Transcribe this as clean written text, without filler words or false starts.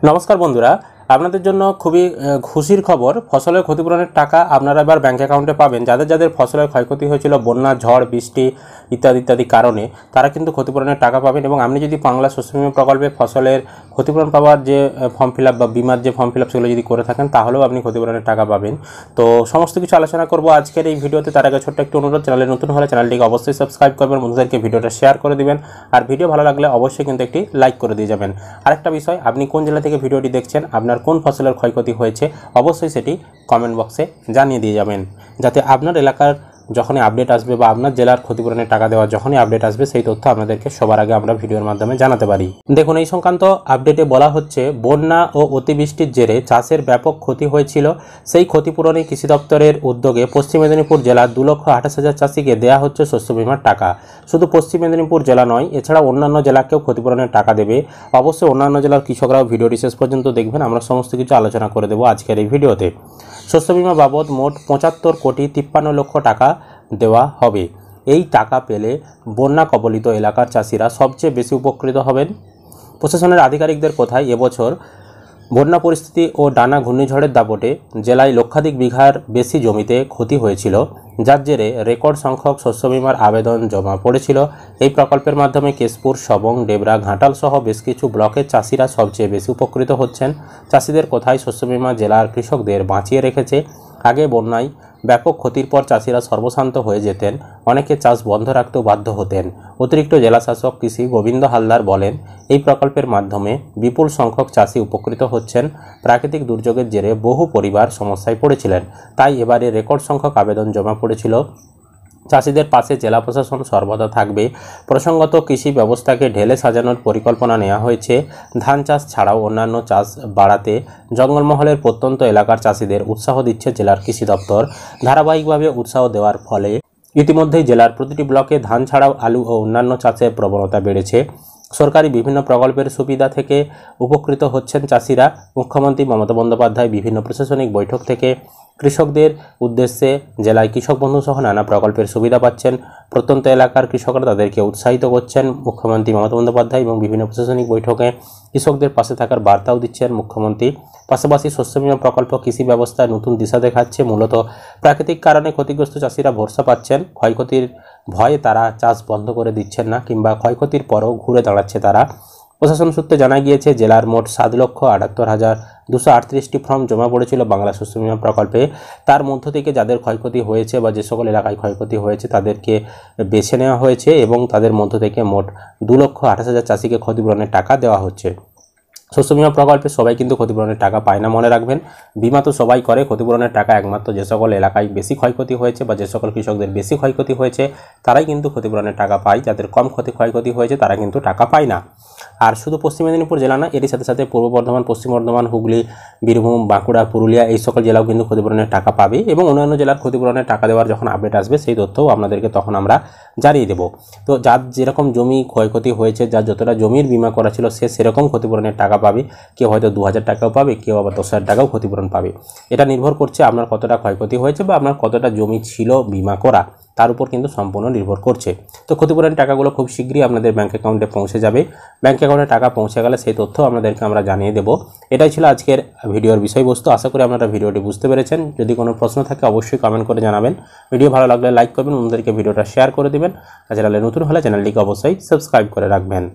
নমস্কার বন্ধুরা, আপনাদের জন্য খুবই খুশির খবর। ফসলের ক্ষতিপূরণের টাকা আপনারা এবার ব্যাংক অ্যাকাউন্টে পাবেন। যাদের যাদের ফসলের ক্ষয়ক্ষতি হয়েছিল বন্যা, ঝড়, বৃষ্টি ইত্যাদি ইত্যাদি কারণে, তারা কিন্তু ক্ষতিপূরণের টাকা পাবেন। এবং আপনি যদি বাংলা শস্য বীমা প্রকল্পে ফসলের ক্ষতিপূরণ পাওয়ার যে ফর্ম ফিল আপ বা বিমার যে ফর্ম ফিল আপ সেগুলো যদি করে থাকেন, তাহলেও আপনি ক্ষতিপূরণের টাকা পাবেন। তো সমস্ত কিছু আলোচনা করব আজকের এই ভিডিওতে। তার আগে ছোট্ট একটু অনুরোধ, চ্যানেলে নতুন হলে চ্যানেলটিকে অবশ্যই সাবস্ক্রাইব করবেন, বন্ধুদেরকে ভিডিওটা শেয়ার করে দিবেন, আর ভিডিও ভালো লাগলে অবশ্যই কিন্তু একটি লাইক করে দিয়ে যাবেন। আরেকটা বিষয়, আপনি কোন জেলা থেকে ভিডিওটি দেখছেন, আপনার কোন ফসলের ক্ষয়ক্ষতি হয়েছে, অবশ্যই সেটি কমেন্ট বক্সে জানিয়ে দিয়ে যাবেন, যাতে আপনার এলাকার যখনই আপডেট আসবে বা আপনার জেলার ক্ষতিপূরণের টাকা দেওয়ার যখনই আপডেট আসবে, সেই তথ্য আপনাদেরকে সবার আগে আমরা ভিডিওর মাধ্যমে জানাতে পারি। দেখুন, এই সংক্রান্ত আপডেটে বলা হচ্ছে, বন্যা ও অতিবৃষ্টির জেরে চাষের ব্যাপক ক্ষতি হয়েছিল। সেই ক্ষতিপূরণে কৃষি দপ্তরের উদ্যোগে পশ্চিম মেদিনীপুর জেলার 2,28,000 চাষিকে দেওয়া হচ্ছে শস্য বীমার টাকা। শুধু পশ্চিম মেদিনীপুর জেলা নয়, এছাড়া অন্যান্য জেলাকেও ক্ষতিপূরণের টাকা দেবে। অবশ্যই অন্যান্য জেলার কৃষকরাও ভিডিওটি শেষ পর্যন্ত দেখবেন, আমরা সমস্ত কিছু আলোচনা করে দেবো আজকের এই ভিডিওতে। শস্য বীমা বাবদ মোট 75,53,00,000 টাকা দেওয়া হবে। এই টাকা পেলে বন্যা কবলিত এলাকার চাষিরা সবচেয়ে বেশি উপকৃত হবেন। প্রশাসনের আধিকারিকদের কথায়, এবছর বন্যা পরিস্থিতি ও ডানা ঘূর্ণিঝড়ের দাপটে জেলায় লক্ষাধিক বিঘার বেশি জমিতে ক্ষতি হয়েছিল, যার জেরে রেকর্ড সংখ্যক শস্য বীমার আবেদন জমা পড়েছিল। এই প্রকল্পের মাধ্যমে কেশপুর, সবং, ডেবরা, ঘাটাল সহ বেশ কিছু ব্লকের চাষিরা সবচেয়ে বেশি উপকৃত হচ্ছেন। চাষিদের কথায়, শস্য বীমা জেলার কৃষকদের বাঁচিয়ে রেখেছে। আগে বন্যায় ব্যাপক ক্ষতির পর চাষিরা সর্বশান্ত হয়ে যেতেন, অনেকে চাষ বন্ধ রাখতেও বাধ্য হতেন। অতিরিক্ত জেলাশাসক কৃষি গোবিন্দ হালদার বলেন, এই প্রকল্পের মাধ্যমে বিপুল সংখ্যক চাষি উপকৃত হচ্ছেন। প্রাকৃতিক দুর্যোগের জেরে বহু পরিবার সমস্যায় পড়েছিলেন, তাই এবারে রেকর্ড সংখ্যক আবেদন জমা পড়েছিল। চাষিদের পাশে জেলা প্রশাসন সর্বদা থাকবে। প্রসঙ্গত, কৃষি ব্যবস্থাকে ঢেলে সাজানোর পরিকল্পনা নেওয়া হয়েছে। ধান চাষ ছাড়াও অন্যান্য চাষ বাড়াতে জঙ্গলমহলের প্রত্যন্ত এলাকার চাষিদের উৎসাহ দিচ্ছে জেলার কৃষি দপ্তর। ধারাবাহিকভাবে উৎসাহ দেওয়ার ফলে ইতিমধ্যেই জেলার প্রতিটি ব্লকে ধান ছাড়াও আলু ও অন্যান্য চাষের প্রবণতা বেড়েছে। সরকারি বিভিন্ন প্রকল্পের সুবিধা থেকে উপকৃত হচ্ছেন চাষিরা। মুখ্যমন্ত্রী মমতা বন্দ্যোপাধ্যায় বিভিন্ন প্রশাসনিক বৈঠক থেকে কৃষকদের উদ্দেশ্যে জেলায় কৃষক বন্ধু সহ নানা প্রকল্পের সুবিধা পাচ্ছেন। প্রত্যন্ত এলাকার কৃষকরা তাদেরকে উৎসাহিত করছেন মুখ্যমন্ত্রী মমতা বন্দ্যোপাধ্যায়, এবং বিভিন্ন প্রশাসনিক বৈঠকে কৃষকদের পাশে থাকার বার্তাও দিচ্ছেন মুখ্যমন্ত্রী। পাশাপাশি শস্য বীমা প্রকল্প কৃষি ব্যবস্থায় নতুন দিশা দেখাচ্ছে। মূলত প্রাকৃতিক কারণে ক্ষতিগ্রস্ত চাষিরা ভরসা পাচ্ছেন। ক্ষয়ক্ষতির ভয়ে তারা চাষ বন্ধ করে দিচ্ছেন না, কিংবা ক্ষয়ক্ষতির পরও ঘুরে দাঁড়াচ্ছে তারা। প্রশাসন সূত্রে জানা গিয়েছে, জেলার মোট 7,78,238টি ফর্ম জমা পড়েছিল বাংলা শস্য বীমা প্রকল্পে। তার মধ্য থেকে যাদের ক্ষয়ক্ষতি হয়েছে বা যে সকল এলাকায় ক্ষয়ক্ষতি হয়েছে তাদেরকে বেছে নেওয়া হয়েছে, এবং তাদের মধ্য থেকে মোট 2,28,000 চাষিকে ক্ষতিপূরণের টাকা দেওয়া হচ্ছে। শস্য বীমা প্রকল্পে সবাই কিন্তু ক্ষতিপূরণের টাকা পায় না, মনে রাখবেন। বিমা তো সবাই করে, ক্ষতিপূরণের টাকা একমাত্র যে সকল এলাকায় বেশি ক্ষয়ক্ষতি হয়েছে বা যে সকল কৃষকদের বেশি ক্ষয়ক্ষতি হয়েছে তারাই কিন্তু ক্ষতিপূরণের টাকা পায়। যাদের কম ক্ষয়ক্ষতি হয়েছে তারা কিন্তু টাকা পায় না। আর শুধু পশ্চিম মেদিনীপুর জেলা না, এরই সাথে সাথে পূর্ব বর্ধমান, পশ্চিম বর্ধমান, হুগলি, বীরভূম, বাঁকুড়া, পুরুলিয়া এই সকল জেলাও কিন্তু ক্ষতিপূরণের টাকা পাবে। এবং অন্যান্য জেলার ক্ষতিপূরণের টাকা দেওয়ার যখন আপডেট আসবে, সেই তথ্যও আপনাদেরকে তখন আমরা জানিয়ে দেব। তো যার যেরকম জমি ক্ষয়ক্ষতি হয়েছে, যার যতটা জমির বিমা করা ছিল, সে সেরকম ক্ষতিপূরণের টাকা পাবে। কেউ হয়তো 2,000 টাকাও পাবে, কেউ আবার 10,000 টাকাও ক্ষতিপূরণ পাবে। এটা নির্ভর করছে আপনার কতটা ক্ষয়ক্ষতি হয়েছে বা আপনার কতটা জমি ছিল বিমা করা, তার উপর কিন্তু সম্পূর্ণ নির্ভর করছে। তো ক্ষতিপূরণের টাকাগুলো খুব শীঘ্রই আপনাদের ব্যাঙ্ক অ্যাকাউন্টে পৌঁছে যাবে। ব্যাঙ্ক অ্যাকাউন্টে টাকা পৌঁছে গেলে সেই তথ্য আপনাদেরকে আমরা জানিয়ে দেব। এটাই ছিল আজকের ভিডিওর বিষয়বস্তু। আশা করি আপনারা ভিডিওটি বুঝতে পেরেছেন। যদি কোনো প্রশ্ন থাকে অবশ্যই কমেন্ট করে জানাবেন। ভিডিও ভালো লাগলে লাইক করবেন, অন্যদেরকে ভিডিওটা শেয়ার করে দেবেন। আর চ্যানেলে নতুন হলে চ্যানেলটিকে অবশ্যই সাবস্ক্রাইব করে রাখবেন।